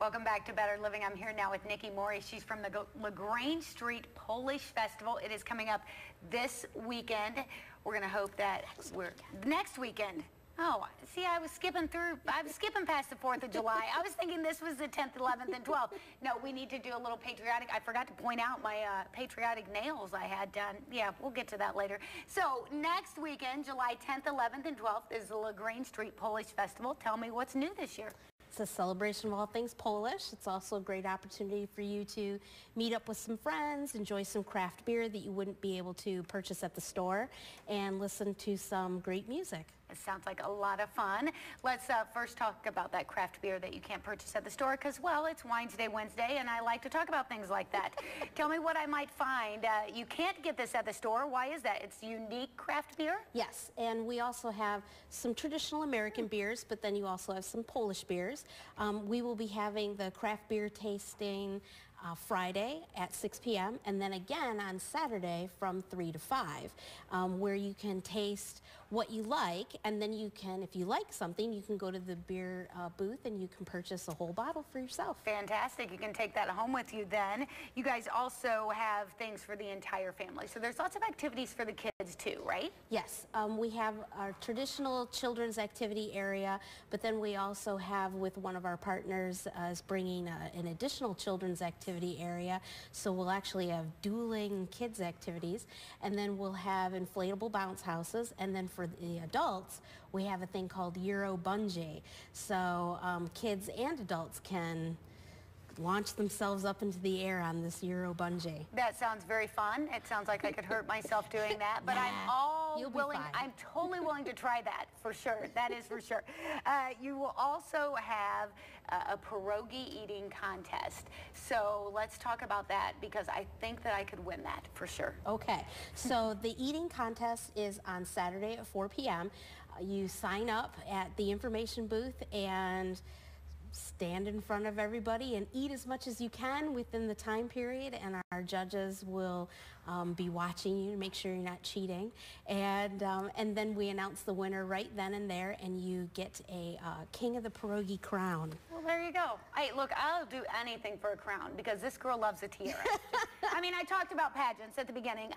Welcome back to Better Living. I'm here now with Nikki. She's from the LaGrange Street Polish Festival. It is coming up this weekend. We're going to hope that next weekend. Oh, see, I was skipping past the 4th of July. I was thinking this was the 10th, 11th, and 12th. No, we need to do a little patriotic. I forgot to point out my patriotic nails I had done. Yeah, we'll get to that later. So next weekend, July 10th, 11th, and 12th is the LaGrange Street Polish Festival. Tell me what's new this year. It's a celebration of all things Polish. It's also a great opportunity for you to meet up with some friends, enjoy some craft beer that you wouldn't be able to purchase at the store, and listen to some great music. It sounds like a lot of fun. Let's first talk about that craft beer that you can't purchase at the store because, well, it's Wines Day Wednesday, and I like to talk about things like that. Tell me what I might find. You can't get this at the store. Why is that? It's unique craft beer? Yes, and we also have some traditional American beers, but then you also have some Polish beers. We will be having the craft beer tasting Friday at 6 p.m. and then again on Saturday from 3 to 5, where you can taste what you like, and then you can, if you like something, you can go to the beer booth and you can purchase a whole bottle for yourself. Fantastic. You can take that home with you then. You guys also have things for the entire family. So there's lots of activities for the kids too, right? Yes. We have our traditional children's activity area, but then we also have, with one of our partners, is bringing an additional children's activity area. So we'll actually have dueling kids activities, and then we'll have inflatable bounce houses, and then for the adults, we have a thing called Euro Bungee. So kids and adults can launch themselves up into the air on this Euro Bungee. That sounds very fun. It sounds like I could hurt myself doing that, but I'm totally willing to try that for sure. That is for sure. You will also have a pierogi eating contest. So let's talk about that because I think that I could win that for sure. Okay. So the eating contest is on Saturday at 4 p.m. You sign up at the information booth and stand in front of everybody and eat as much as you can within the time period, and our judges will be watching you to make sure you're not cheating, and then we announce the winner right then and there, and you get a King of the Pierogi crown. Well, there you go. Hey, look, I'll do anything for a crown because this girl loves a tiara. I mean, I talked about pageants at the beginning.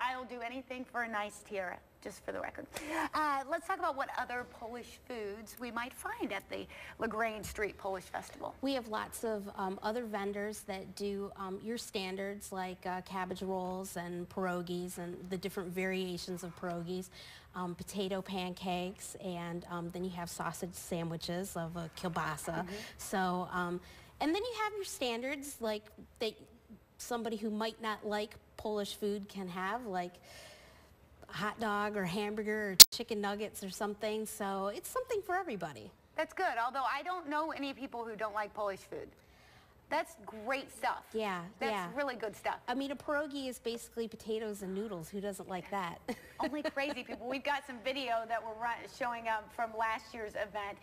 I'll do anything for a nice tiara, just for the record. Let's talk about what other Polish foods we might find at the LaGrange Street Polish Festival. We have lots of other vendors that do your standards like cabbage rolls and pierogies and the different variations of pierogies, potato pancakes, and then you have sausage sandwiches of kielbasa. So, and then you have your standards like somebody who might not like Polish food can have, like hot dog or hamburger or chicken nuggets or something. So it's something for everybody. That's good, although I don't know any people who don't like Polish food. That's great stuff. Yeah, That's really good stuff. I mean, a pierogi is basically potatoes and noodles. Who doesn't like that? Only crazy people. We've got some video that we're showing up from last year's event.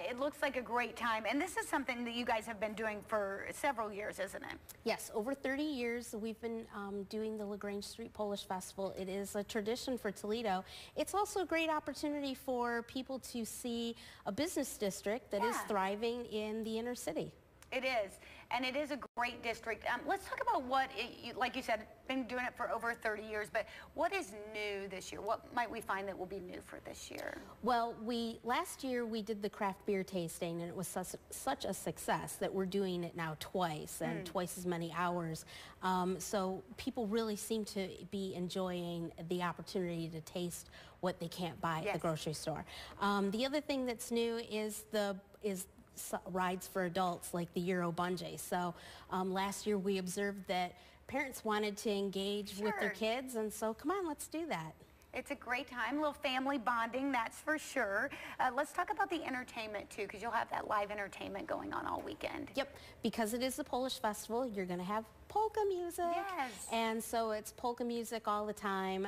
It looks like a great time, and this is something that you guys have been doing for several years, isn't it? Yes, over 30 years we've been doing the LaGrange Street Polish Festival. It is a tradition for Toledo. It's also a great opportunity for people to see a business district that is thriving in the inner city. It is, and it is a great district. Let's talk about what, like you said, been doing it for over 30 years, but what is new this year? What might we find that will be new for this year? Well, last year we did the craft beer tasting, and it was such a success that we're doing it now twice, and twice as many hours. So people really seem to be enjoying the opportunity to taste what they can't buy at the grocery store. The other thing that's new is rides for adults like the Euro Bungee. So last year we observed that parents wanted to engage with their kids, and so come on, let's do that. It's a great time, a little family bonding, that's for sure. Let's talk about the entertainment too, because you'll have that live entertainment going on all weekend. Yep, because it is the Polish festival, you're going to have polka music. Yes. And so it's polka music all the time.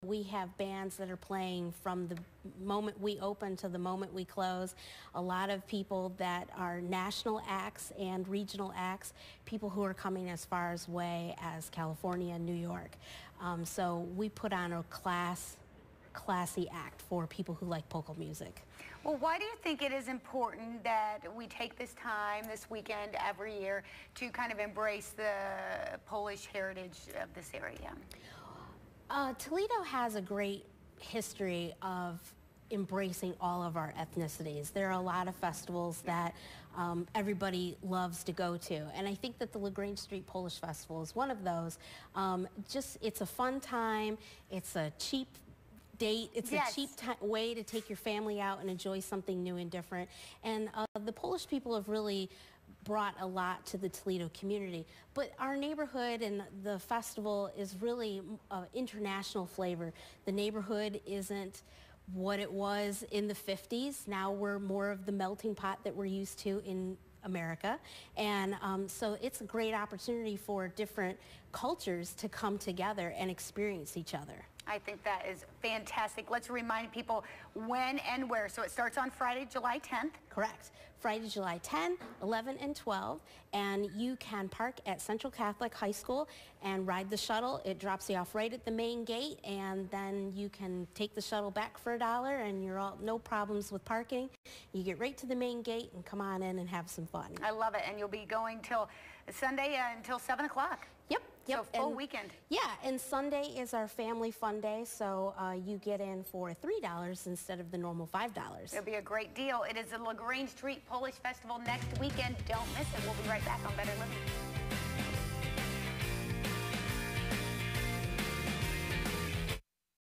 We have bands that are playing from the moment we open to the moment we close. A lot of people that are national acts and regional acts, people who are coming as far away as California and New York. So we put on a classy act for people who like polka music. Well, why do you think it is important that we take this time, this weekend, every year to kind of embrace the Polish heritage of this area? Toledo has a great history of embracing all of our ethnicities. There are a lot of festivals that everybody loves to go to, and I think that the LaGrange Street Polish Festival is one of those. It's a fun time, it's a cheap date, it's Yes. a cheap way to take your family out and enjoy something new and different, and the Polish people have really brought a lot to the Toledo community. But our neighborhood and the festival is really international flavor. The neighborhood isn't what it was in the 50s. Now we're more of the melting pot that we're used to in America. And so it's a great opportunity for different cultures to come together and experience each other. I think that is fantastic. Let's remind people when and where. So it starts on Friday, July 10th. Correct. Friday, July 10, 11, and 12. And you can park at Central Catholic High School and ride the shuttle. It drops you off right at the main gate, and then you can take the shuttle back for $1, and you're all no problems with parking. You get right to the main gate and come on in and have some fun. I love it. And you'll be going till Sunday until 7 o'clock. Yep. So full and, weekend. Yeah, and Sunday is our family fun day, so you get in for $3 instead of the normal $5. It'll be a great deal. It is the LaGrange Street Polish Festival next weekend. Don't miss it. We'll be right back on Better Living.